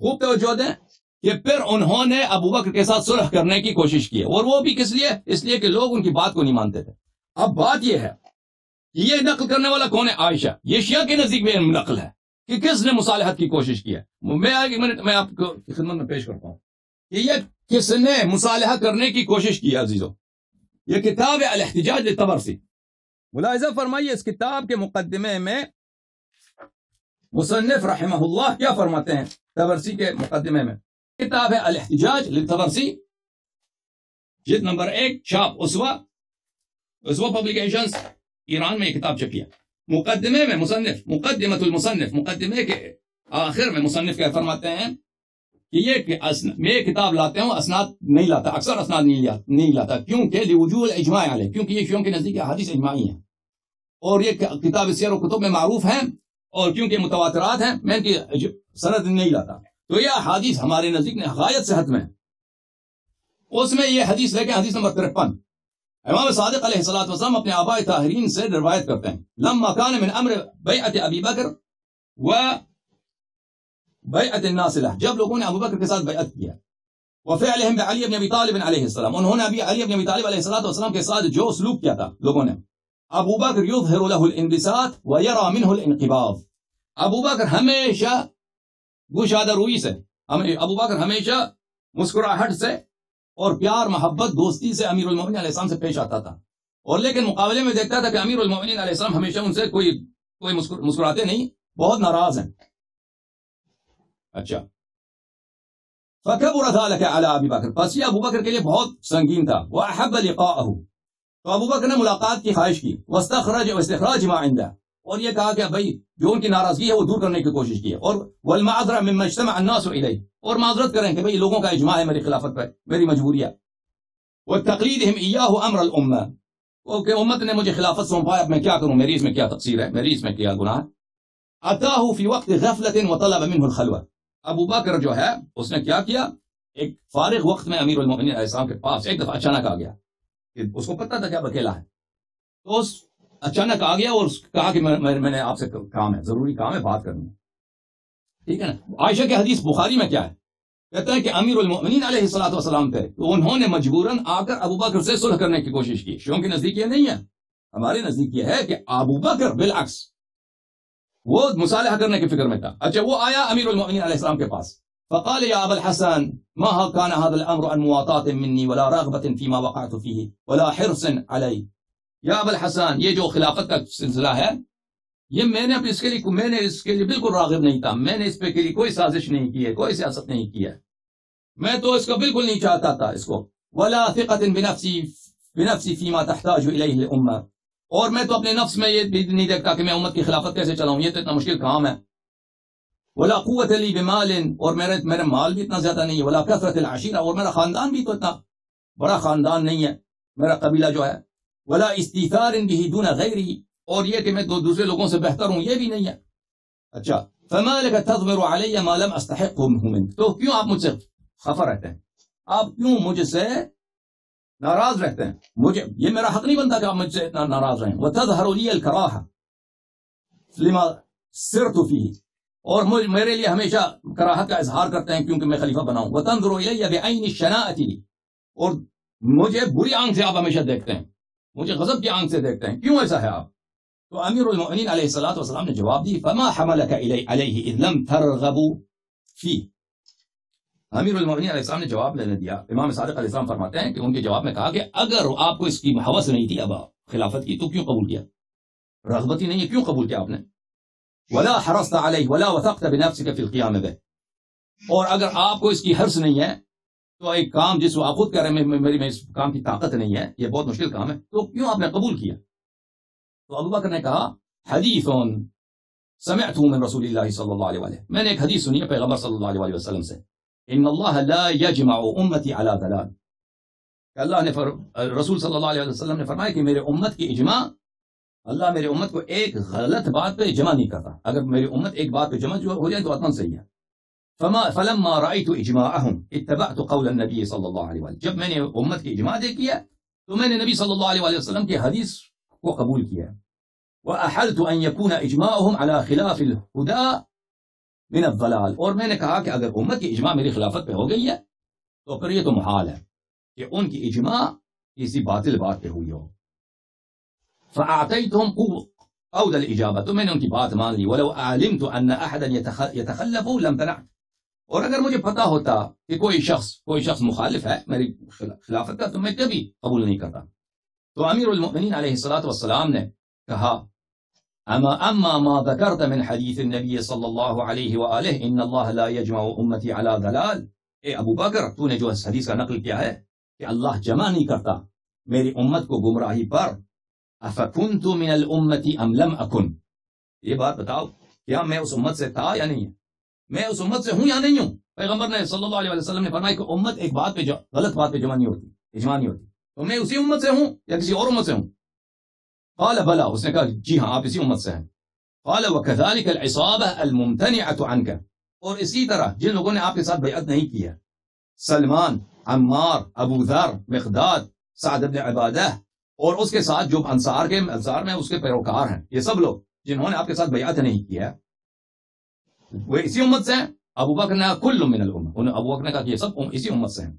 خوب توجہ دیں کہ پھر انہوں نے ابو بکر کے ساتھ صلح کرنے کی کوشش کی، اور وہ بھی کس لیے؟ اس لیے کہ لوگ ان کی بات کو نہیں مانتے تھے۔ اب بات یہ ہے کہ یہ نقل کرنے والا کون ہے؟ عائشہ۔ یہ شیعہ کے نزدیک میں نقل ہے کہ کس نے مصالحت کی کوشش کی ہے۔ میں آپ کو خدمت میں پیش کرتا ہوں کہ یہ کس نے مصالحہ کرنے کی کوشش کی ہے عزیزو۔ یہ کتاب ہے الاحتجاج للطبرسی۔ ملاحظہ فرمائیے اس کتاب کے مقدمے میں مصنف رحمہ اللہ کیا فرماتے ہیں طبرسی کے مقدمے میں؟ کتاب ہے الاحتجاج للطبرسی، جلد نمبر 1، چھاپ اسوا پبلیکیشنز، ایران میں یہ کتاب چھپی ہے۔ مقدمے میں مصنف، مقدمۃ المصنف، مقدمے کے آخر میں مصنف کیا فرماتے ہیں کہ میں کتاب لاتے ہوں، اسناد نہیں لاتا، اکثر اسناد نہیں لاتا، کیونکہ لوجوہ الاجماع علیہ، کیونکہ یہ شیعوں کے نزدیک احادیث اجماعی ہیں، اور یہ کتاب سیر و کتب میں معروف ہیں، اور کیونکہ متواترات ہیں میں ان کی سند نہیں لاتا۔ تو یہ حدیث ہمارے نزدیک نے غایت صحت میں، اس میں یہ حدیث لے کے حدیث نمبر 53 امام صادق علیہ الصلوۃ والسلام اپنے آباء طاہرین سے روایت کرتے ہیں، لما کان من امر بیعت ابی بکر و بیعت الناس له، جب لوگوں نے ابو بکر کے ساتھ بیعت کیا، وفعلهم بعلی بن ابی طالب علیہ السلام، انہوں نے علی بن ابی طالب علیہ السلام کے ساتھ جو سلوک کیا تھا لوگوں نے، ابو بکر یظہر له الانبساط ویرى منه الانقباض، ابو بکر ہمیشہ گشادہ روئی سے، ابو بکر ہمیشہ مسکراہٹ سے اور پیار محبت دوستی سے امیر المومنین علیہ السلام سے پیش آتا تھا، اور لیکن مقابلے میں دیکھتا تھا کہ امیر المومنین علیہ السلام ہمیشہ ان سے کوئی مسکراتے نہیں، بہت ناراض ہیں۔ اچھا، فکبر ذلك على ابی بکر، پس یہ ابو بکر کے لیے بہت سنگین تھا، واحب لقاءه، تو ابو بکر نے ملاقات کی خواہش کی، واستخراج ما عنده، اور یہ کہا کہ بھائی جو ان کی ناراضگی ہے وہ دور کرنے کی کوشش کی ہے، اور والمعذرة مما اجتمع الناس الیہ، اور معذرت کریں کہ بھئی لوگوں کا اجماع ہے میری خلافت پر، میری مجبوری ہے، وتقلیدهم ایاه امر الامه، کہ امت نے مجھے خلافت سونپا ہے، اب میں کیا کروں، میری اس میں کیا تقصیر ہے، میری اس میں کیا گناہ ہے۔ اتاه في وقت غفلة وطلب منه الخلوة، ابو بکر جو ہے اس نے کیا کیا، ایک فارغ وقت میں امیر المومنین علیہ السلام کے پاس ایک دفعہ اچانک آ گیا، کہ اس کو پتہ تھا کہ اب اکیلا ہے، تو اس اچانک آ گیا اور کہا کہ میں نے آپ سے کام ہے، ضروری کام ہے، بات کرنی ہے، ٹھیک ہے نا۔ عائشہ کے حدیث بخاری میں کیا ہے، کہتا ہے کہ امیر المومنین علیہ الصلوۃ والسلام تھے، تو انہوں نے مجبوراً آ کر ابو بکر سے صلح کرنے کی کوشش کی۔ شیعوں کے نزدیک یہ نہیں ہے، ہمارے نزدیک یہ ہے کہ ابو بکر بالعکس وہ مصالحہ کرنے کی فکر میں تھا۔ اچھا، وہ آیا امیر المومنین علیہ السلام کے پاس، فقال یا ابا الحسن ما كان هذا الامر عن مواطاة مني ولا رغبة فيما وقعت فيه ولا حرص علي، یا ابا الحسن یہ جو خلافت کا سلسلہ ہے یہ میں نے اس کے لیے بالکل راغب نہیں تھا، میں نے اس پہ کے لیے کوئی سازش نہیں کی ہے، کوئی سیاست نہیں کی ہے، میں تو اس کو بالکل نہیں چاہتا تھا اس کو، ولا ثقة بنفسي فيما تحتاج اليه الامه، اور میں تو اپنے نفس میں یہ بھی نہیں دیکھتا کہ میں امت کی خلافت کیسے چلاؤں، یہ تو اتنا مشکل کام ہے، ولا قوت لی بمال، اور میرے مال بھی اتنا زیادہ نہیں ہے، ولا کثرت العشیرہ، اور میرا خاندان بھی تو اتنا بڑا خاندان نہیں ہے میرا قبیلہ جو ہے، ولا استیثار به دون غیری، اور یہ کہ میں تو دوسرے لوگوں سے بہتر ہوں یہ بھی نہیں ہے۔ اچھا، فما لك تضمر علی ما لم استحقه منك، تو کیوں آپ مجھ سے خفا رہتے ہیں، آپ کیوں مجھ سے ناراض رہتے ہیں، مجھے یہ میرا حق نہیں بنتا کہ آپ مجھ سے اتنا ناراض رہیں، وتظهر لي الكراهه لما سرت فيه، اور میرے لیے ہمیشہ کراہت کا اظہار کرتے ہیں کیونکہ میں خلیفہ بناؤں، وتنظر الی بعین الشناءۃ لی، اور مجھے بری آنکھ سے آپ ہمیشہ دیکھتے ہیں، مجھے غضب کی آنکھ سے دیکھتے ہیں، کیوں ایسا ہے آپ؟ تو امیر المومنین علیہ الصلوۃ والسلام نے جواب دی، فما حملك علیہ اذ لم ترغبوا فیہ، امیر المومنین علیہ السلام نے جواب لینے دیا، امام صادق علیہ السلام فرماتے ہیں کہ ان کے جواب میں کہا کہ اگر آپ کو اس کی ہوس نہیں تھی اب خلافت کی تو کیوں قبول کیا، رغبت ہی نہیں ہے کیوں قبول کیا آپ نے، ولا حرصت علیہ ولا وثقت بنفسك في القیام به، اور اگر آپ کو اس کی حرص نہیں ہے تو ایک کام جس کو آپ خود کہہ رہے ہیں میری میں اس کام کی طاقت نہیں ہے، یہ بہت مشکل کام ہے، تو کیوں آپ نے قبول کیا؟ تو ابو بکر نے کہا، حدیث سمعته من رسول اللہ صلی اللہ علیہ وسلم، میں نے ایک حدیث سنی ہے پیغمبر صلی اللہ علیہ وسلم سے، ان اللہ لا يجمع امتی علی ضلال، کہ اللہ نے رسول صلی اللہ علیہ وسلم نے فرمایا کہ میرے امت کی اجماع، اللہ میرے امت کو ایک غلط بات پہ جمع نہیں کرتا، اگر میری امت ایک بات پہ جمع ہو جائے تو اتنا صحیح ہے۔ فلما رأيت اجماعهم اتبعت قول النبی صلی اللہ علیہ وسلم، جب میں نے امت کی اجماع دیکھی ہے تو میں نے نبی صلی اللہ علیہ وسلم کی حدیث کو قبول کیا ہے، وأحلت أن يكون إجماعهم على خلاف الهدى من الضلال، اور میں نے کہا کہ اگر امت کی اجماع میری خلافت پہ ہو گئی ہے تو پھر یہ تو محال ہے کہ ان کی اجماع کسی باطل بات پہ ہوئی ہو. فاعطيتهم قول الاجابه، تو میں نے ان کی بات مان لی. ولو علمت ان احدا يتخلف لم تنعت، اور اگر مجھے پتا ہوتا کہ کوئی شخص مخالف ہے میری خلافت کا تو میں کبھی قبول نہیں کرتا. تو امیر المؤمنین علیہ الصلوۃ والسلام نے کہا اما ما ذكرت من حدیث النبی صلی اللہ علیہ وآلہ ان اللہ لا يجمع امتی على ضلال، اے ابو بکر تو نے جو اس حدیث کا نقل کیا ہے کہ اللہ جمع نہیں کرتا میری امت کو گمراہی پر، افکنت من الامت ام لم اکن، یہ بات بتاؤ کیا میں اس امت سے تھا یا نہیں ہے، میں اس امت سے ہوں یا نہیں ہوں. پیغمبر نے صلی اللہ علیہ وسلم نے فرمایا کہ امت ایک بات پہ غلط بات پہ جمع نہیں ہوتی، اجماع نہیں ہوتی، تو میں اسی امت سے ہوں یا کسی اور امت سے ہوں. قال بلا، اس نے کہا جی ہاں آپ اسی امت سے ہیں. قال وكذلك العصابة الممتنعة عنك، اور اسی طرح جن لوگوں نے آپ کے ساتھ بیعت نہیں کی ہے، سلمان، عمار، ابو ذر، مقداد، سعد بن عبادہ، اور اس کے ساتھ جو انصار میں اس کے پیروکار ہیں، یہ سب لوگ جنہوں نے آپ کے ساتھ بیعت نہیں کی ہے وہ اسی امت سے ہیں. ابو بکر نے کل من الامه، ابو بکر نے کہا کہ یہ سب اسی امت سے ہیں.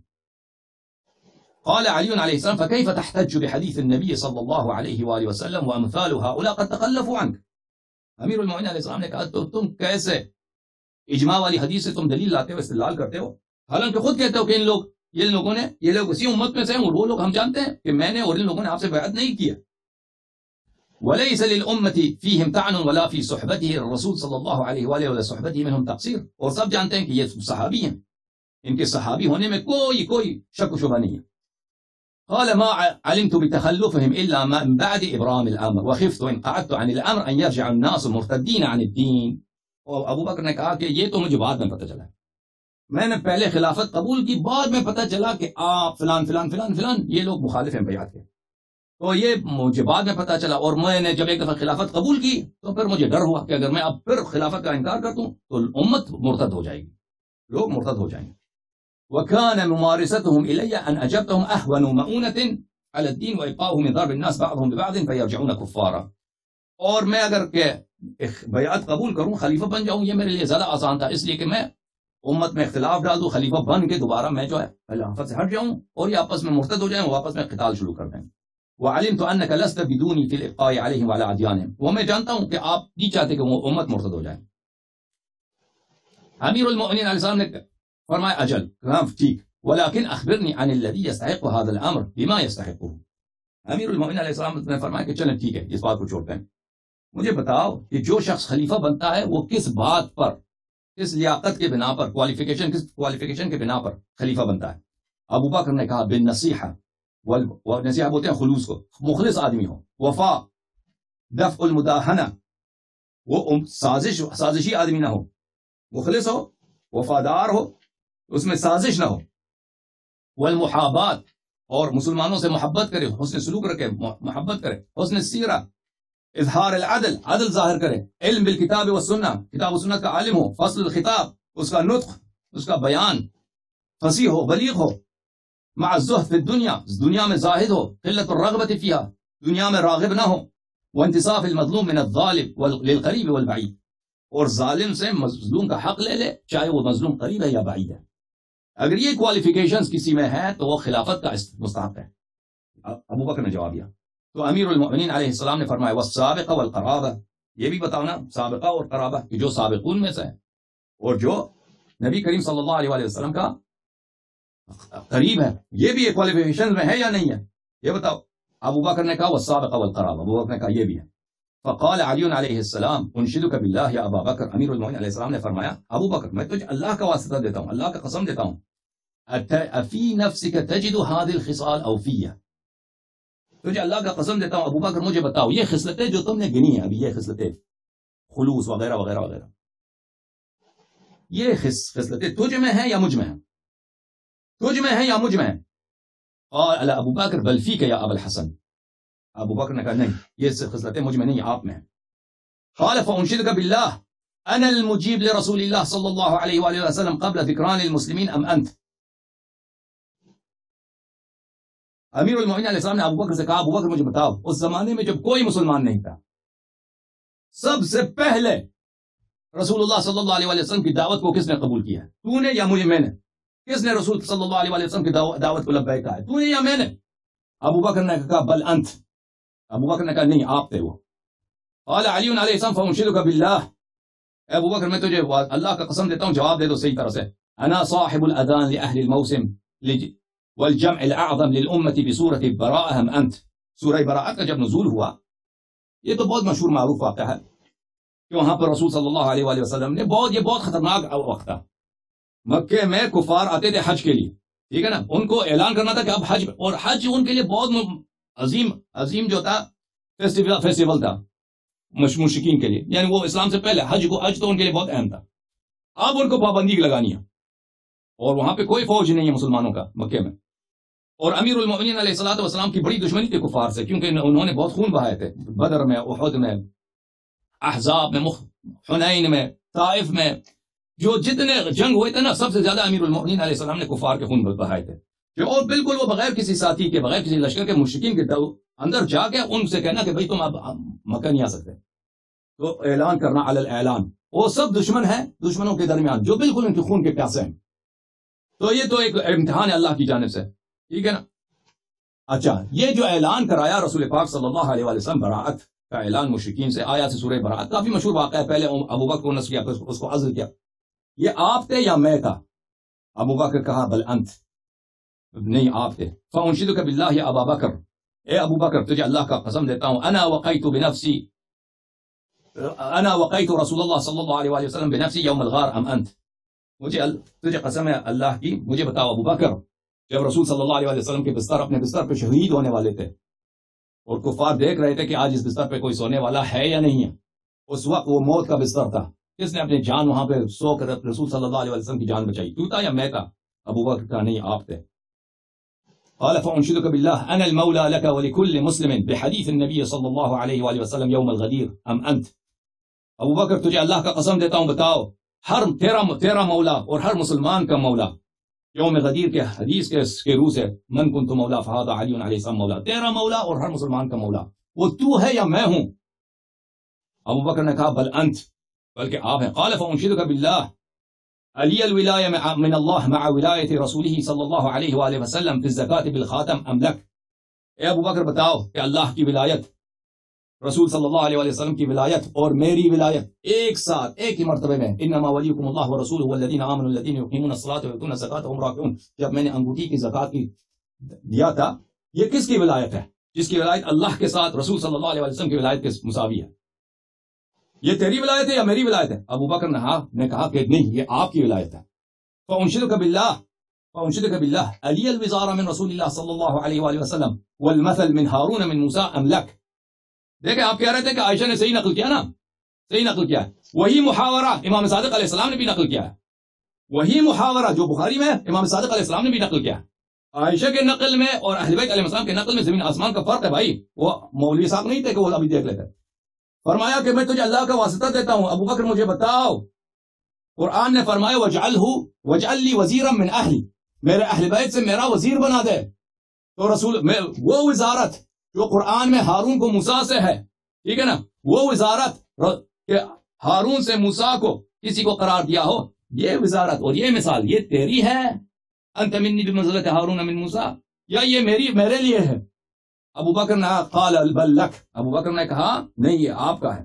قال علی علیہ السلام فكيف تحتج بحديث النبي صلى الله عليه وآله وسلم وامثال هؤلاء قد تخلفوا عنك، امیر المؤمنین علیہ السلام نے کہا تو تم کیسے اجماع والی حدیث سے تم دلیل لاتے ہو، استدلال کرتے ہو، حالانکہ خود کہتے ہو کہ یہ لوگ اسی امت میں سے ہیں، اور وہ لوگ ہم جانتے ہیں کہ میں نے اور ان لوگوں نے آپ سے بیعت نہیں کیا. وليس للأمة فيهم طعن ولا في صحبته الرسول صلی اللہ علیہ وآلہ ولا صحبته منهم تقصیر، اور سب جانتے ہیں کہ یہ صحابی ہیں، ان کے صحابی ہونے میں کوئی شک و شبہ نہیں ہے. قال ما علمت بتخلفهم إلا من بعد إبرام الأمر وخفت إن قعدت عن الأمر أن يرجع الناس مرتدين عن الدين. اور ابو بکر نے کہا کہ یہ تو مجھے بعد میں پتہ چلا، میں نے پہلے خلافت قبول کی، بعد میں پتہ چلا کہ آپ فلان فلان فلان فلان یہ لوگ مخالف ہیں بیعت کے، تو یہ مجھے بعد میں پتہ چلا. اور میں نے جب ایک دفعہ خلافت قبول کی تو پھر مجھے ڈر ہوا کہ اگر میں اب پھر خلافت کا انکار کر دوں تو امت مرتد ہو جائے گی، لوگ مرتد ہو جائیں گے. وكان ممارستهم إلي أن أجبتهم أهون مؤونة على الدين وإبقاؤه من ضرب الناس بعضهم ببعض فيرجعون كفارا، اور میں اگر کہ بیعت قبول کروں خلیفہ بن جاؤں یہ میرے لیے زیادہ آسان تھا، اس لیے کہ میں امت میں اختلاف ڈال دوں، خلیفہ بن کے دوبارہ میں جو ہے خلافت سے ہٹ جاؤں اور یہ آپس میں مرتد ہو جائیں، وہ آپس میں قتال شروع کر دیں. وعلمت أنك لست بدوني في الإبقاء عليهم وعلى أديانهم، وہ میں جانتا ہوں کہ آپ نہیں چاہتے کہ وہ امت مرتد ہو جائے. امیر المؤمنین علیہ السلام نے فرمایا اجل ٹھیک، ولكن اخبرني عن الذي يستحق هذا الامر بما يستحقه. امیر المؤمنین علیہ السلام نے فرمایا کہ چلیں ٹھیک ہے اس بات کو چھوڑتے ہیں، مجھے بتاؤ کہ جو شخص خلیفہ بنتا ہے وہ کس بات پر، کس لیاقت کے بنا پر، کوالیفیکیشن کے بنا پر خلیفہ بنتا ہے. ابو بکر نے کہا بالنصیحہ، والنصیحہ بولتے ہیں خلوص کو، مخلص آدمی ہو، وفا، دفع المداہنہ، وہ سازشی آدمی نہ ہو، مخلص ہو، وفادار ہو، اس میں سازش نہ ہو، والمحابات، اور مسلمانوں سے محبت کرے، حسن سلوک رکھے، محبت کرے، حسن سیرہ، اظہار العدل، عدل ظاہر کرے، علم بالکتاب والسنہ، کتاب و سنت کا عالم ہو، فصل الخطاب، اس کا نطق، اس کا بیان فصیح ہو، بلیغ ہو، مع الزہد فی الدنیا، دنیا میں زاہد ہو، قلت الرغبت فیہا، دنیا میں راغب نہ ہو، وانتصاف المظلوم من الظالم للقریب والبعید، اور ظالم سے مظلوم کا حق لے لے چاہے وہ مظلوم قریب ہے یا بعید ہے. اگر یہ کوالیفیکیشنز کسی میں ہے تو وہ خلافت کا مستحق ہے. ابو بکر نے جواب دیا. تو امیر المؤمنین علیہ السلام نے فرمایا والسابقہ والقرابہ، یہ بھی بتاؤ نا سابقہ اور قرابہ کہ جو سابقون میں سے ہے اور جو نبی کریم صلی اللہ علیہ وسلم کا قریب ہے، یہ بھی کوالیفیکیشن میں ہے یا نہیں ہے یہ بتاؤ. ابو بکر نے کہا والسابقہ والقرابہ، ابو بکر نے کہا یہ بھی ہے. فقال علی علیہ السلام انشدک باللہ یا ابا بکر، امیر المؤمنین علیہ السلام نے فرمایا ابو بکر میں تجھے اللہ کا واسطہ دیتا ہوں، اللہ کا قسم دیتا ہوں، افی نفسک تجد هذه الخصال او فیہ، تجھے اللہ کا قسم دیتا ہوں ابو بکر مجھے بتاؤ یہ خصلتیں جو تم نے گنی ہیں ابھی، یہ خصلتیں خلوص وغیرہ وغیرہ وغیرہ، یہ خصلتیں تجھ میں ہیں یا مجھ میں ہیں، تجھ میں ہیں یا مجھ میں ہیں؟ قال ابو بکر بل فیک یا ابا الحسن، ابو بکر نے کہا نہیں یہ خصلتیں مجھ میں نہیں آپ میں ہیں. قال فانشدک باللہ انا المجیب لرسول اللہ صلی اللہ علیہ وآلہ وسلم قبل ذکران المسلمین ام انت. امیر المؤمنین علیہ السلام نے ابو بکر سے کہا ابو بکر مجھے بتاؤ اس زمانے میں جب کوئی مسلمان نہیں تھا، سب سے پہلے رسول اللہ صلی اللہ علیہ وسلم کی دعوت کو کس نے قبول کیا ہے؟ تو نے یا مجھے میں نے؟ کس نے رسول صلی اللہ علیہ وسلم کی دعوت کو لبیک کہا ہے؟ تو نے یا میں نے؟ ابو بکر نے کہا بل انت. ابو بکر نے کہا نہیں آپ تھے وہ. قال علی علیہ السلام فانشدک باللہ. اے ابو بکر میں تجھے اللہ کا قسم دیتا ہوں جواب دے دو صحیح طرح سے. انا صاحب الاذان لاہل الموسم والجمع الاعظم للامه بسورة براءة ہم انت. سورہ براءت کا جب نزول ہوا یہ تو بہت مشہور معروف واقعہ ہے کہ وہاں پر رسول صلی اللہ علیہ وآلہ وسلم نے یہ بہت خطرناک وقت تھا. مکے میں کفار آتے تھے حج کے لیے, ٹھیک ہے نا, ان کو اعلان کرنا تھا کہ اب حج, اور حج ان کے لیے بہت عظیم جو تھا فیسٹیول تھا مشرکین کے لیے, یعنی وہ اسلام سے پہلے حج تو ان کے لیے بہت اہم تھا. اب ان کو پابندی لگانی ہے اور وہاں پہ کوئی فوج نہیں ہے مسلمانوں کا مکے میں, اور امیر المؤمنین علیہ الصلوۃ والسلام کی بڑی دشمنی تھی کفار سے, کیونکہ انہوں نے بہت خون بہائے تھے بدر میں, احد میں, احزاب میں, حنین میں, طائف میں, جو جتنے جنگ ہوئے تھے نا سب سے زیادہ امیر المؤمنین علیہ السلام نے کفار کے خون بہائے تھے. اور بالکل وہ بغیر کسی ساتھی کے, بغیر کسی لشکر کے, مشرکین کے اندر جا کے ان سے کہنا کہ بھئی تم اب مکہ نہیں آ سکتے, تو اعلان کرنا علی الاعلان. وہ سب دشمن ہیں دشمنوں کے درمیان جو بالکل ان کے خون کے پیاسے ہیں. تو یہ تو ایک امتحان ہے اللہ کی جانب سے, ٹھیک ہے نا. اچھا, یہ جو اعلان کرایا رسول پاک صلی اللہ علیہ وسلم براءت کا اعلان مشرکین سے, آیا سے سورہ براءت, کافی مشہور واقعہ ہے. پہلے ابو بکر کو نصب کیا, اس کو عزل کیا. یہ آپ تھے یا میں تھا؟ ابو بکر کہا بل انت, نہیں آپ تھے. فانشدک باللہ یا ابا بکر, اے ابو بکر تجھے اللہ کا قسم دیتا ہوں, انا وقیت رسول اللہ صلی اللہ علیہ وسلم بنفسی یوم الغار ام انت. تجھے قسم ہے اللہ کی, مجھے بتاؤ ابو بکر, جب رسول صلی اللہ علیہ وسلم کے اپنے بستر پہ شہید ہونے والے تھے اور کفار دیکھ رہے تھے کہ آج اس بستر پہ کوئی سونے والا ہے یا نہیں ہے, اس وقت وہ موت کا بستر تھا, کس نے اپنی جان وہاں پہ سو کر رسول صلی اللہ علیہ وسلم کی جان بچائی, تو تھا یا میں تھا؟ ابو بکر کا نہیں آپ تھے. قال فانشدک باللہ انا المولى لك ولكل مسلم بحدیث النبی صلی اللہ علیہ وآلہ وسلم یوم الغدیر ام انت. ابو بکر تجھے اللہ کا قسم دیتا ہوں, بتاؤ تیرا مولا اور ہر مسلمان کا مولا یوم غدیر کے حدیث کے روح سے, من کنت مولا فہذا علی علیہ السلام مولا, تیرا مولا اور ہر مسلمان کا مولا وہ تو ہے یا میں ہوں؟ ابو بکر نے کہا بل انت, بلکہ آپ ہیں. قال فانشدک باللہ علی الولایہ من اللہ مع ولایت رسولہ صلی اللہ علیہ وآلہ وسلم فی الزکاة بالخاتم ام لک. اے ابو بکر بتاؤ کہ اللہ کی ولایت, رسول صلی اللہ علیہ وسلم کی ولایت اور میری ولایت ایک ساتھ ایک ہی مرتبے میں, انما ولیکم اللہ ورسولہ والذین آمنوا الذین یقیمون الصلاۃ ویؤتون الزکاۃ وهم راکعون. جب میں نے انگوٹھی کی زکات کی دیا تھا, یہ کس کی ولایت ہے؟ جس کی ولایت اللہ کے ساتھ رسول صلی اللہ علیہ وسلم کی ولایت کے مساوی ہے. یہ تیری ولایت ہے یا میری ولایت ہے؟ ابو بکر نے کہا کہ نہیں, یہ آپ کی ولایت ہے. فانشدک باللہ علی الوزارہ من رسول اللہ صلی اللہ علیہ وآلہ وسلم والمثل من ہارون من موسیٰ ام لک. دیکھیں آپ کہہ رہے تھے کہ عائشہ نے صحیح نقل کیا نا, صحیح نقل کیا ہے. وہی محاورہ امام صادق علیہ السلام نے بھی نقل کیا ہے, وہی محاورہ جو بخاری میں امام صادق علیہ السلام نے بھی نقل کیا ہے. عائشہ کے نقل میں اور اہل بیت علیہ السلام کے نقل میں زمین آسمان کا فرق ہے بھائی. وہ مولوی صاحب نہیں تھے کہ وہ ابھی دیکھ لیتے. فرمایا کہ میں تجھے اللہ کا واسطہ دیتا ہوں, ابو بکر مجھے بتاؤ. قرآن نے فرمایا وجعل لی وزیرا من اہلی, میرے اہل بیت سے میرا وزیر بنا دے. تو رسول وہ وزارت جو قرآن میں ہارون کو موسیٰ سے ہے, ٹھیک ہے نا, وہ وزارت کہ ہارون سے موسیٰ کو کسی کو قرار دیا ہو, یہ وزارت اور یہ مثال یہ تیری ہے, انت منی بمنزلت ہارون من موسیٰ, یا یہ میرے لیے ہے؟ ابو بکر نے قال بل لک, ابو بکر نے کہا نہیں یہ آپ کا ہے.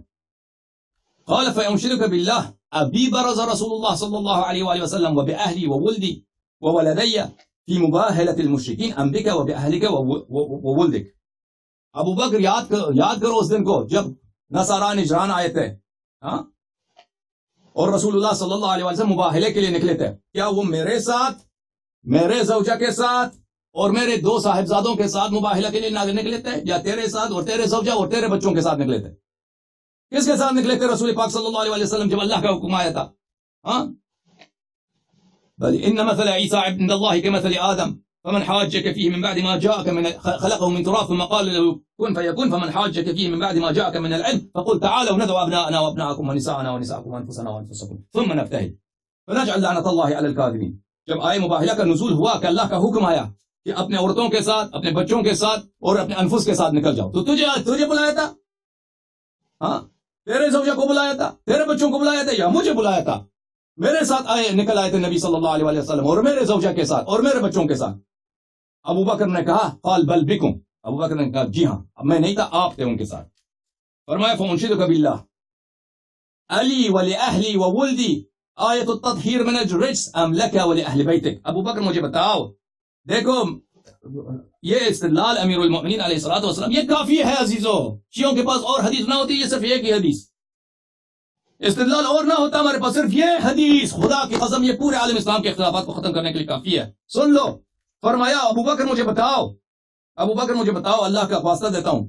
قال فانشدک باللہ ابی برز رسول اللہ صلی اللہ علیہ وآلہ وسلم وبأہلی وولدی وولدی فی مباہلت المشرکین ام بک وبأہلک وولدک. ابو بکر یاد کرو اس دن کو جب نصارا نجران آئے تھے, ہاں, اور رسول اللہ صلی اللہ علیہ وسلم مباہلے کے لیے نکلے تھے. کیا وہ میرے ساتھ, میرے زوجہ کے ساتھ اور میرے دو صاحبزادوں کے ساتھ مباہلہ کے لیے نکلے تھے, یا تیرے ساتھ اور تیرے زوجہ اور تیرے بچوں کے ساتھ نکلے تھے؟ کس کے ساتھ نکلے تھے رسول پاک صلی اللہ علیہ وسلم جب اللہ کا حکم آیا تھا؟ ہاں, بل ان مثل عیسیٰ عند اللہ کمثل آدم فمن حاجك فيه من بعد ما جاءك من خلقه من تراب ثم قال له كن فيكون فمن حاجك فيه من بعد ما جاءك من العلم فقل تعالوا ندعو ابناءنا وابناءكم ونساءنا ونساءكم وانفسنا وانفسكم ثم نبتهل فنجعل لعنة الله على الكاذبين. جب آئے مباہلہ کا نزول ہوا کہ اللہ کا حکم آیا کہ اپنے عورتوں کے ساتھ, اپنے بچوں کے ساتھ اور اپنے انفس کے ساتھ نکل جاؤ, تو تجھے بلایا تھا, ہاں, تیرے زوجہ کو بلایا تھا، تیرے بچوں کو بلایا تھا، یا مجھے بلایا تھا؟ میرے ساتھ نکل آئے تھے نبی صلی اللہ علیہ وسلم، اور میرے زوجہ کے ساتھ اور میرے بچوں کے ساتھ۔ ابو بکر نے کہا قال بل بکم، ابو بکر نے کہا جی ہاں، اب میں نہیں تھا، آپ تھے ان کے ساتھ۔ فرمایا فانشدک باللہ علی ولاہلی وولدی آیت التطہیر من الرجس ام لک ولاہل بیتک۔ ابو بکر مجھے بتاؤ، دیکھو یہ استدلال امیر المؤمنین علیہ الصلوۃ والسلام یہ کافی ہے عزیزو، شیعوں کے پاس اور حدیث نہ ہوتی، یہ صرف ایک ہی حدیث استدلال اور نہ ہوتا، ہمارے پاس صرف یہ حدیث، خدا کی قسم یہ پورے عالم اسلام کے اختلافات کو ختم کرنے کے لیے کافی ہے۔ سن لو، فرمایا ابو بکر مجھے بتاؤ، ابو بکر مجھے بتاؤ، اللہ کا واسطہ دیتا ہوں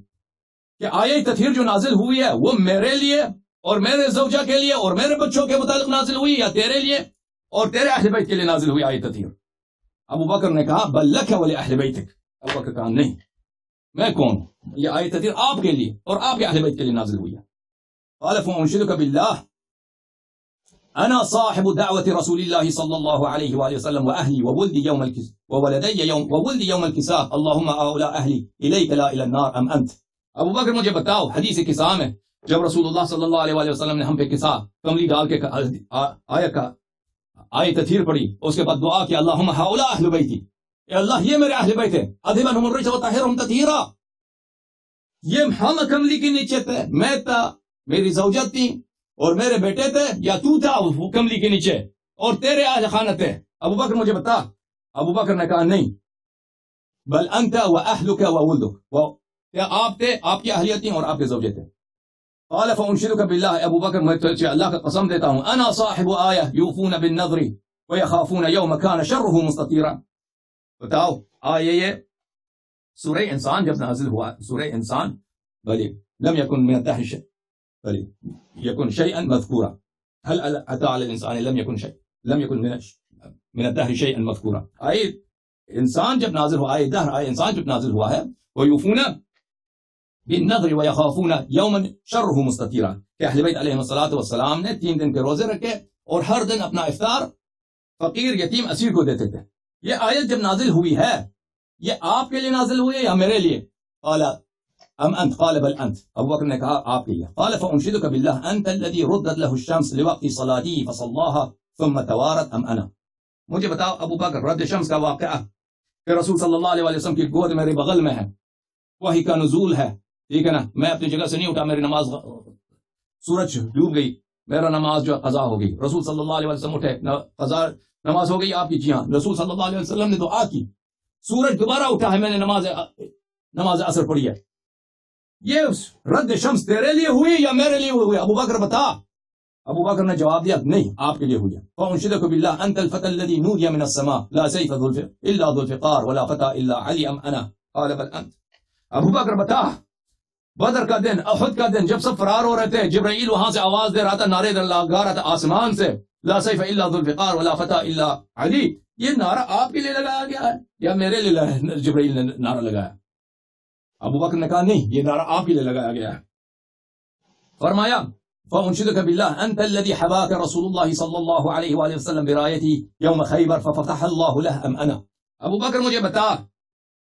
کہ آیت تطہیر جو نازل ہوئی ہے وہ میرے لیے اور میرے زوجہ کے لیے اور میرے بچوں کے متعلق نازل ہوئی، یا تیرے لیے اور تیرے اہل بیت کے لیے نازل ہوئی آیت تطہیر؟ ابو بکر نے کہا بل لک ولاہل بیتک۔ ابو بکر کہا نہیں، میں کون ہوں؟ یہ آیت تطہیر آپ کے لیے اور آپ کے اہل بیت کے لیے نازل ہوئی ہے۔ قال فانشدک باللہ انا صاحب دعوت رسول اللہ صلی اللہ علیہ وآلہ وسلم واہلی وولدی یوم وولدی یوم الکساء اللہم اولى اہلی الیک لا الی النار ام انت۔ ابو بکر مجھے بتاؤ، حدیث کساء میں جب رسول اللہ صلی اللہ علیہ وآلہ وسلم نے ہم پہ کساء کملی ڈال کے آیت تطہیر پڑھی، اس کے بعد دعا کی اللہم ہؤلاء اہل بیتی، اے اللہ یہ میرے اہل بیت ہے، اذھبنہم الرجس وطہرہم تطہیرا۔ یہ ہم کملی کے نیچے تھے، میں تھا، میری زوجہ تھی اور میرے بیٹے تھے، یا تو تھا کملی کے نیچے اور تیرے اہل خانہ تھے؟ ابو بکر مجھے بتا۔ ابو بکر نے کہا نہیں، بل انت واہلک وولدک، کیا آپ تھے، آپ کی اہلیت تھی اور آپ کے زوجے تھے۔ قال فانشدک باللہ، ابو بکر میں تجھے اللہ کا قسم دیتا ہوں، انا صاحب آیہ یوفون بالنذر ویخافون یوم کان شرہ مستطیرا۔ بتاؤ آیہ یہ سورہ انسان جب نازل ہوا، سورہ انسان بلی لم یکن من الدہر شیء بلی یکن شیئا مذکورا، هل اتى على الانسان لم یکن شیء لم یکن من الدہر شیئا مذکورا۔ آیہ انسان جب نازل ہوا، آیہ دہر، آیہ انسان جب نازل ہوا ہے، ویوفون بالنذر ویخافون یوما شرہ مستطیرا، کہ اہل بیت علیہ السلام نے 3 دن کے روزے رکھے اور ہر دن اپنا افطار فقیر یتیم اسیر کو دیتے تھے۔ یہ آیت جب نازل ہوئی ہے، یہ آپ کے لیے نازل ہوئی ہے یا میرے لیے؟ قال ام انت، قال بل انت، ابو بکر نے کہا آپ کے لیے۔ قال فانشدک باللہ انت الذی ردت له الشمس لوقت صلاتی فصلاها ثم توارت ام انا۔ مجھے بتاؤ ابو بکر، رد شمس کا واقعہ کہ رسول صلی اللہ علیہ وسلم کی گود میرے بغل میں ہے، وحی کا نزول ہے، ٹھیک ہے نا، میں اپنی جگہ سے نہیں اٹھا، میری نماز سورج ڈوب گئی، میرا نماز جو قضا ہو گئی، رسول صلی اللہ علیہ وسلم اٹھے، قضا نماز ہو گئی آپ کی، جی ہاں، رسول صلی اللہ علیہ وسلم نے دعا کی، سورج دوبارہ اٹھا ہے، میں نے نماز عصر پڑھی ہے۔ یہ رد شمس تیرے لیے ہوئی یا میرے لیے ہوئی؟ ابو بکر بتا۔ ابو بکر نے جواب دیا نہیں، آپ کے لیے ہوئی ہے۔ فانشدک باللہ انت الفتى الذي نودي من السماء لا سيف الا ذو الفقار ولا فتى الا علي ام انا قال بل انت۔ ابو بکر بتا، بدر کا دن، احد کا دن، جب سب فرار ہو رہے تھے، جبرائیل وہاں سے آواز دے رہا تھا، نعرے لگا رہا تھا آسمان سے، لا سیف الا ذو الفقار ولا فتى الا علی، یہ نعرہ آپ کے لیے لگایا گیا ہے یا میرے لیے جبرائیل نے نعرہ لگایا؟ ابو بکر نے کہا نہیں، یہ نعرہ آپ کے لیے لگایا گیا ہے۔ فرمایا فانشدک باللہ انت الذی حباک رسول اللہ صلی اللہ علیہ وآلہ وسلم برایتی یوم خیبر ففتح اللہ لہ ام انا۔ ابو بکر مجھے بتا،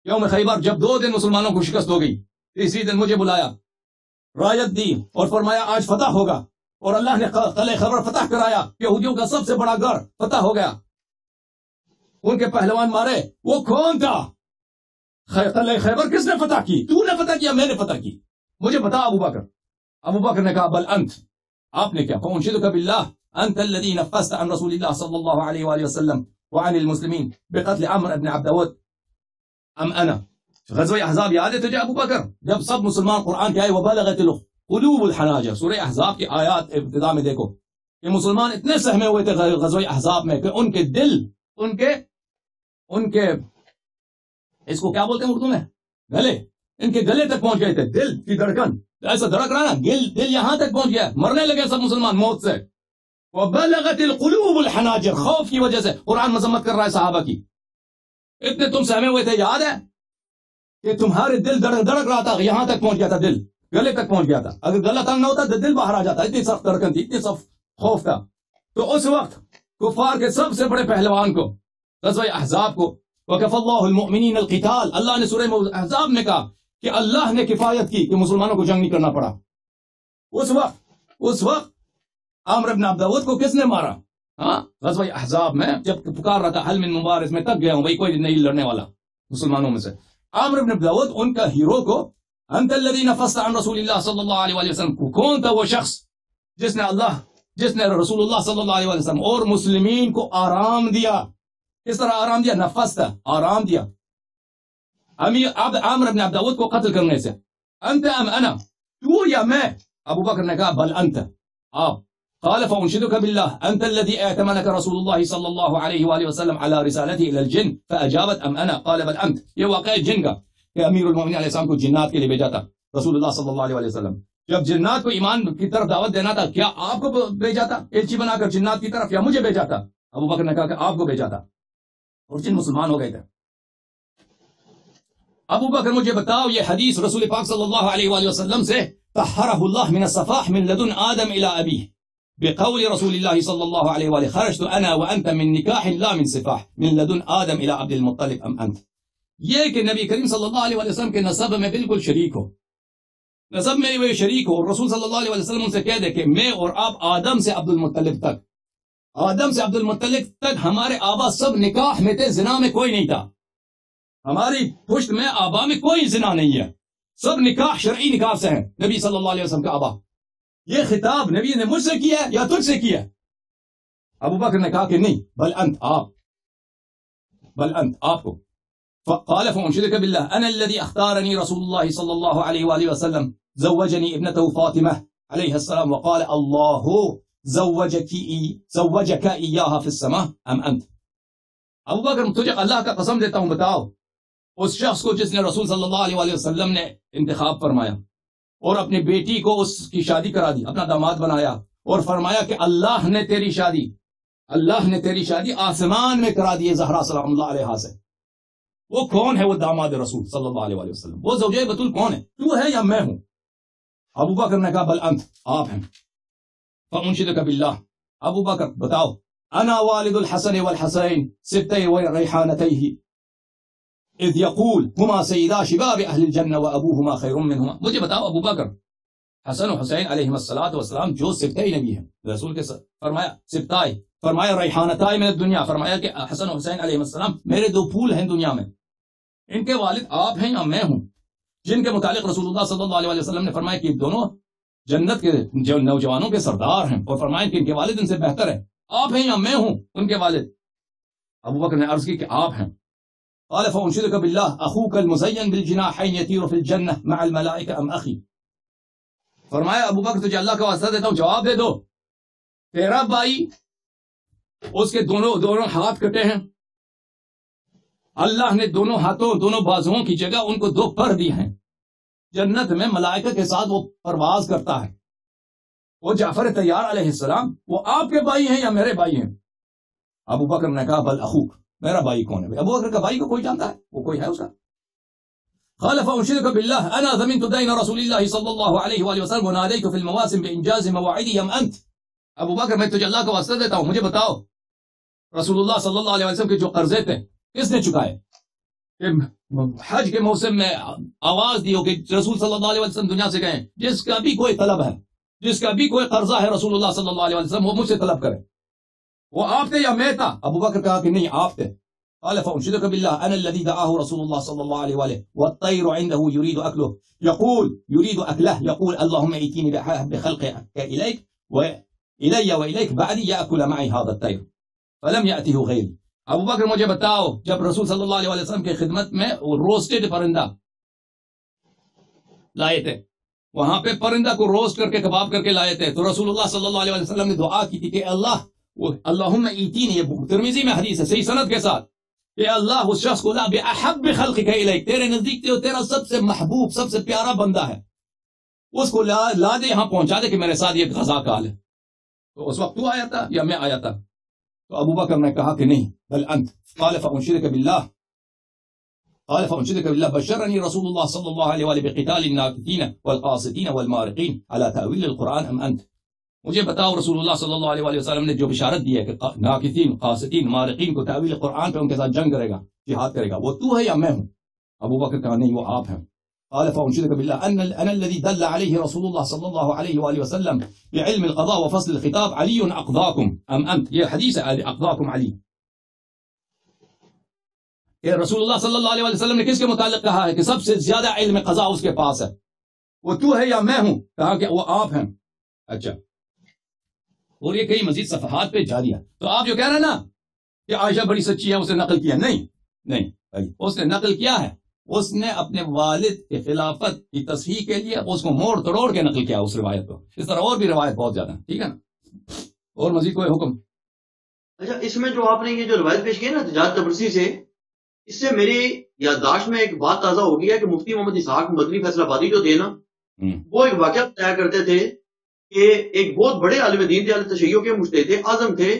یوم خیبر جب 2 دن مسلمانوں کو شکست ہو گئی، تیسری دن مجھے بلایا، رایت دی اور فرمایا آج فتح ہوگا، اور اللہ نے قلعہ خیبر فتح کرایا، یہودیوں کا سب سے بڑا گڑھ فتح ہو گیا، ان کے پہلوان مارے۔ وہ کون تھا؟ قلعہ خیبر کس نے فتح کی؟ تو نے فتح کیا، میں نے فتح کی؟ مجھے بتا ابو بکر۔ ابو بکر نے کہا بل انت، آپ نے کیا؟ فانشدک باللہ انت الذی نفذت عن رسول اللہ صلی اللہ علیہ وآلہ وسلم وعن المسلمین بقتل عمرو بن عبد ود ام انا۔ غزوہ احزاب یاد ہے تجھے ابو بکر؟ جب سب مسلمان قرآن کے آئے وبلغت القلوب الحناجر، سورہ احزاب کی آیات ابتدا میں دیکھو کہ مسلمان اتنے سہمے ہوئے تھے غزوہ احزاب میں کہ ان کے دل، ان کے اس کو کیا بولتے ہیں اردو میں؟ گلے، ان کے گلے تک پہنچ گئے تھے، دل کی دھڑکن ایسا دھڑک رہا نا، دل یہاں تک پہنچ گیا، مرنے لگے سب مسلمان موت سے۔ وبلغت القلوب الحناجر، خوف کی وجہ سے قرآن مذمت کر رہا ہے صحابہ کی، اتنے تم سہمے ہوئے تھے، یاد ہے کہ تمہارے دل دھڑک رہا تھا، یہاں تک پہنچ گیا تھا، دل گلے تک پہنچ گیا تھا، اگر گلا تنگ نہ ہوتا تو دل باہر آ جاتا، اتنی سخت دھڑکن تھی، اتنی سخت خوف تھا۔ تو اس وقت کفار کے سب سے بڑے پہلوان کو، غزوہ احزاب کو، وَكَفَى اللَّهُ الْمُؤْمِنِينَ الْقِتَالَ، اللہ نے سورہ احزاب میں کہا کہ اللہ نے کفایت کی کہ مسلمانوں کو جنگ نہیں کرنا پڑا۔ اس وقت اس وقت عامر بن عبد الود کو کس نے مارا؟ ہاں، غزوہ احزاب میں جب پکار رہا تھا حل من مبارز میں، تک گیا ہوں بھائی کوئی نہیں لڑنے والا مسلمانوں میں سے. عامر بن عبد الود ان کا ہیرو کو انت الذی نفست عن رسول اللہ صلی اللہ علیہ وآلہ وسلم، کون تھا وہ شخص جس نے رسول اللہ صلی اللہ علیہ وسلم اور مسلمین کو آرام دیا؟ کس طرح آرام دیا؟ نفست، آرام دیا عامر بن عبد الود کو قتل کرنے سے. انت ام انا، تو یا میں؟ ابو بکر نے کہا بل انت، آپ. قال فانشدك بالله انت الذي ائتمنك رسول الله صلى الله عليه واله وسلم على رسالته الى الجن فاجابت ام انا؟ قال بل انت. یہ واقعہ جن کا کہ امیر المومنین علیہ السلام کو جنات کے لیے بھیجا تھا رسول اللہ صلی اللہ علیہ وسلم. جب جنات کو ایمان کی طرف دعوت دینا تھا، کیا آپ کو بھیجا تھا ایلچی بنا کر جنات کی طرف، یا مجھے بھیجا تھا؟ ابو بکر نے کہا کہ آپ کو بھیجا تھا، اور جن مسلمان ہو گئے تھے. ابو بکر مجھے بتاؤ، یہ حدیث رسول پاک صلی اللہ علیہ وآلہ وسلم سے طہرہ اللہ من الصفاح من لدن آدم الى ابیہ بقول رسول اللہ صلی اللہ علیہ وآلہ خرجت انا وانت من نکاح لا من صفاح من لدن آدم الى عبد المطلب ام انت. یہ کہ نبی کریم صلی اللہ علیہ وسلم کے نسب میں بالکل شریک ہو، نسب میں وہ شریک ہو، اور رسول صلی اللہ علیہ وسلم ان سے کہہ دے کہ میں اور آپ آدم سے عبد المطلب تک، آدم سے عبد المطلب تک ہمارے آبا سب نکاح میں تھے، زنا میں کوئی نہیں تھا. ہماری پشت میں آبا میں کوئی زنا نہیں ہے، سب نکاح شرعی نکاح سے ہیں نبی صلی اللہ علیہ وسلم کا آبا. یہ خطاب نبی نے مجھ سے کیا یا تجھ سے کیا؟ ابو بکر نے کہا کہ نہیں، بل انت، آپ، بل انت، آپ کو. فقال فانشدك بالله انا الذي اختارني رسول الله صلى الله عليه واله وسلم زوجني ابنته فاطمه عليه السلام وقال الله زوجك اياها في السماء ام انت. ابو بکر تجھے اللہ کا قسم دیتا ہوں، بتاؤ اس شخص کو جس نے رسول صلی اللہ علیہ وآلہ وسلم نے انتخاب فرمایا اور اپنی بیٹی کو اس کی شادی کرا دی، اپنا داماد بنایا، اور فرمایا کہ اللہ نے تیری شادی آسمان میں کرا دی زہرا سلام اللہ علیہ سے. وہ کون ہے؟ وہ داماد رسول صلی اللہ علیہ وآلہ وسلم، وہ زوجہ بتول کون ہے؟ تو ہے یا میں ہوں؟ ابو بکر نے کہا بل انت، آپ ہیں. فانشدک باللہ، ابو بکر بتاؤ، انا والد الحسن والحسین سبتي ریحانتیہ اذ یقول ہما سیدا شباب اہل الجنہ وابوہما خیر منہما. مجھے بتاؤ ابو بکر، حسن و حسین علیہ السلام جو سبتائی نبی ہیں، رسول کے فرمایا سبتائی، فرمایا ریحانتائی من الدنیا، فرمایا کہ حسن و حسین علیہ السلام میرے دو پھول ہیں دنیا میں. ان کے والد آپ ہیں یا میں ہوں؟ جن کے متعلق رسول اللہ صلی اللہ علیہ وسلم نے فرمایا کہ دونوں جنت کے جو نوجوانوں کے سردار ہیں، اور فرمایا کہ ان کے والد ان سے بہتر ہیں. آپ ہیں یا میں ہوں ان کے والد؟ ابو بکر نے عرض کی کہ آپ ہیں. قال فانشدك بالله اخوك المزين بالجناحين يطير في الجنه مع الملائكه ام اخي. فرمایا ابو بکر تجھے اللہ کا واسطہ دیتا ہوں، جواب دے دو، تیرا بھائی اس کے دونوں ہاتھ کٹے ہیں، اللہ نے دونوں ہاتھوں دونوں بازوؤں کی جگہ ان کو دو پر دی ہیں، جنت میں ملائکہ کے ساتھ وہ پرواز کرتا ہے. وہ جعفر طیار علیہ السلام وہ آپ کے بھائی ہیں یا میرے بھائی ہیں؟ ابو بکر نے کہا بل اخوک، میرا بھائی کون ہے؟ ابو بکر کا بھائی کو کوئی جانتا ہے؟ وہ کوئی ہے اس کا؟ قال فانشدك بالله انا ضمنت دين رسول الله صلى الله عليه واله وسلم وناديت في المواسم بانجاز مواعيده ام انت. ابو بکر میں تجھے اللہ کا واسطہ دیتا ہوں، مجھے بتاؤ رسول اللہ صلی اللہ علیہ وسلم کے جو قرضے تھے کس نے چکائے؟ حج کے موسم میں آواز دی ہو کہ رسول صلی اللہ علیہ وسلم دنیا سے گئے، جس کا بھی کوئی طلب ہے، جس کا بھی کوئی قرضہ ہے رسول اللہ صلی اللہ علیہ وسلم، وہ مجھ سے طلب کرے. وہ آپ تھے یا میں تھا؟ ابو بکر کہا کہ نہیں، آپ تھے. قال فانشدك بالله انا الذي دعاه رسول الله صلى الله عليه واله والطير عنده يريد اكله يريد اكله يقول اللهم ائتني بخلقك اليك والي واليك بعدي ياكل معي هذا الطير فلم ياته غيري. ابو بکر مجھے بتاؤ، جب رسول صلی اللہ علیہ وسلم کی خدمت میں روسٹڈ پرندہ لائے تھے، وہاں پہ پرندہ کو روسٹ کر کے کباب کر کے لائے تھے، تو رسول اللہ صلی اللہ علیہ وسلم نے دعا کی تھی کہ اللہم ایتینی، یہ ترمذی میں حدیث ہے صحیح سند کے ساتھ، کہ اللہ اس شخص کو لا بأحب خلقک الیک، تیرے نزدیک تیرا سب سے محبوب سب سے پیارا بندہ ہے، اس کو لا دے، یہاں پہنچا دے کہ میرے ساتھ یہ غزا کال ہے. تو اس وقت تو آیا تھا یا میں آیا تھا؟ تو ابو بکر نے کہا کہ نہیں، بل انت. قال فانشدك بالله بشرني رسول الله صلى الله عليه وآله بقتال الناكثين والقاسطين والمارقين على تأويل القرآن ام انت. مجھے بتاؤ رسول اللہ صلی اللہ علیہ وآلہ وسلم نے جو بشارت دی ہے کہ ناکثین، قاسطین، مارقین کو تأویل قرآن پہ ان کے ساتھ جنگ کرے گا، جہاد کرے گا، وہ تو ہے یا میں ہوں؟ ابو بکر کہا نہیں، وہ آپ ہیں. قال فأنشدك بالله أنا الذي دل عليه رسول الله صلى الله عليه وآله وسلم بعلم القضاء وفصل الخطاب علي أقضاكم أم أنت. یہ حدیث ہے أقضاكم علی. کہ رسول اللہ صلی اللہ علیہ وسلم نے کس کے متعلق کہا ہے کہ سب سے زیادہ علم قضاء اس کے پاس ہے؟ وہ تو ہے یا میں ہوں؟ کہا کہ وہ آپ ہیں. اچھا، اور یہ کئی مزید صفحات پہ جاری ہے. تو آپ جو کہہ رہے ہیں نا کہ عائشہ بڑی سچی ہے، اسے نقل کیا، نہیں اس نے نقل کیا ہے، اس نے اپنے والد کے خلافت کی تصحیح کے لیے اس کو موڑ توڑ کے نقل کیا اس روایت کو. اس طرح اور بھی روایت بہت زیادہ ہیں. ٹھیک ہے نا؟ اور مزید کوئی حکم؟ اچھا، اس میں جو آپ نے یہ جو روایت پیش کی نا تجارت تبرسی سے، اس سے میری یادداشت میں ایک بات تازہ ہو گئی ہے کہ مفتی محمد اسحاق مدنی فیصل آبادی جو تھے نا، وہ ایک واقعہ طے کرتے تھے کہ ایک بہت بڑے عالم دین تھے، اہل تشیع کے مجتہد اعظم تھے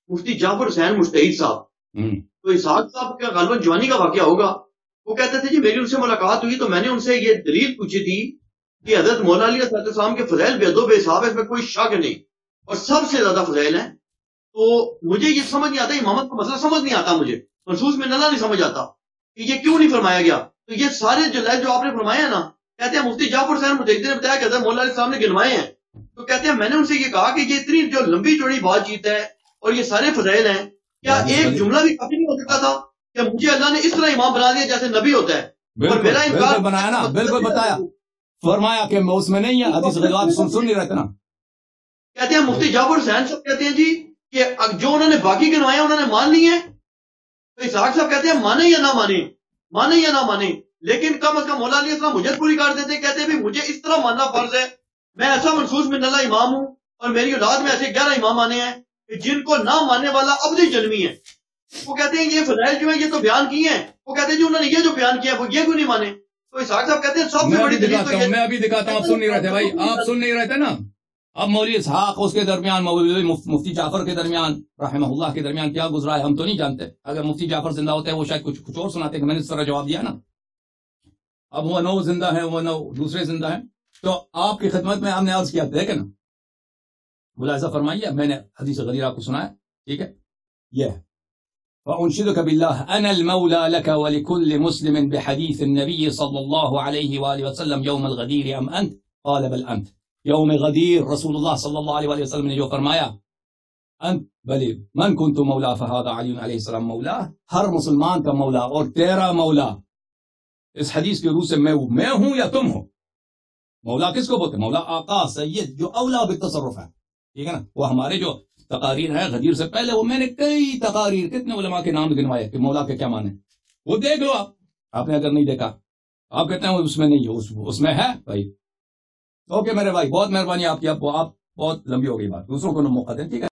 مفتی جعفر حسین مجتہد صاحب. تو اسحاق صاحب کا غالباً جوانی کا واقعہ ہوگا. وہ کہتے تھے جی میری ان سے ملاقات ہوئی تو میں نے ان سے یہ دلیل پوچھی تھی کہ حضرت مولا علی علیہ السلام کے فضائل بے حد و بے حساب ہے، اس میں کوئی شک نہیں، اور سب سے زیادہ فضائل ہیں. تو مجھے یہ سمجھ نہیں آتا، امامت کا مسئلہ سمجھ نہیں آتا، مجھے منصوص میں نہ نہیں سمجھ آتا کہ یہ کیوں نہیں فرمایا گیا. تو یہ سارے جو آپ نے فرمایا نا، کہتے ہیں مفتی جعفر حسین مجتہد نے بتایا کہ حضرت مولا علیہ السلام نے گنوائے ہیں. تو کہتے ہیں میں نے ان سے یہ کہا کہ یہ اتنی جو لمبی چوڑی بات چیت ہے اور یہ سارے فضائل ہیں، کیا ایک جملہ بھی کافی نہیں ہو سکتا تھا کہ مجھے اللہ نے اس طرح امام بنا دیا جیسے نبی ہوتا ہے؟ اور میرا انکار بنایا نا، بالکل بتایا، فرمایا کہ اس میں نہیں ہے، حدیث غیبات سن نہیں رہتے نا. کہتے ہیں مفتی جعفر حسین صاحب کہتے ہیں جی کہ جو انہوں نے باقی گنوائے انہوں نے مان لی ہیں. تو اسحاق صاحب کہتے ہیں مانے یا نہ مانے، مانے یا نہ مانے، لیکن کم از کم مولا علیہ السلام مجھے پوری کر دیتے. کہتے ہیں بھی مجھے اس طرح ماننا فرض ہے، میں ایسا منصوص من اللہ امام ہوں اور میری اولاد میں ایسے 11 امام آنے ہیں کہ جن کو نہ ماننے والا ابدی جنمی ہے. وہ کہتے ہیں یہ فضائل جو ہیں یہ تو بیان کیے ہیں، وہ کہتے ہیں جی انہوں نے یہ جو بیان کیا ہے وہ یہ کیوں نہیں مانے. تو اسحاق صاحب کہتے ہیں سب سے بڑی دلیل تو یہ، میں ابھی دکھاتا ہوں، آپ سن نہیں رہے تھے بھائی، آپ سن نہیں رہے تھے نا. اب مولوی اسحاق اس کے درمیان، مولوی مفتی جعفر کے درمیان رحمہ اللہ کے درمیان کیا گزرا ہے ہم تو نہیں جانتے. اگر مفتی جعفر زندہ ہوتے ہیں وہ شاید کچھ اور سناتے کہ میں نے اس طرح جواب دیا نا. اب وہ نو زندہ ہیں، وہ نو دوسرے زندہ ہیں. تو آپ کی خدمت میں ہم نے عرض کیا، دیکھیں نا، ملاحظہ فرمائیے، میں نے حدیث غدیر آپ کو سنا ہے. ٹھیک ہے، یہ فأنشدك بالله أنا المولى لك ولكل مسلم بحديث النبي صلى الله عليه وآله وسلم يوم الغدير أم أنت؟ قال بل أنت. يوم غدير رسول الله صلى الله عليه وآله وسلم نے جو فرمایا أنت بل من كنت مولا فهذا علي عليه السلام مولا، ہر مسلمان کا مولا اور تیرا مولا. اس حدیث کے روح سے میں ہوں یا تم ہو. مولا کس کو بولتے ہیں؟ مولا آقا سید جو اولا بالتصرف ہے. ٹھیک ہے نا؟ وہ ہمارے جو تقاریر ہے غدیر سے پہلے، وہ میں نے کئی تقاریر، کتنے علماء کے نام گنوائے کہ مولا کے کیا معنی، وہ دیکھ لو. آپ نے اگر نہیں دیکھا، آپ کہتے ہیں اس میں نہیں ہے، اس میں ہے بھائی. اوکے میرے بھائی، بہت مہربانی آپ کی. آپ بہت لمبی ہو گئی بات، دوسروں کو موقع دیں. ٹھیک ہے.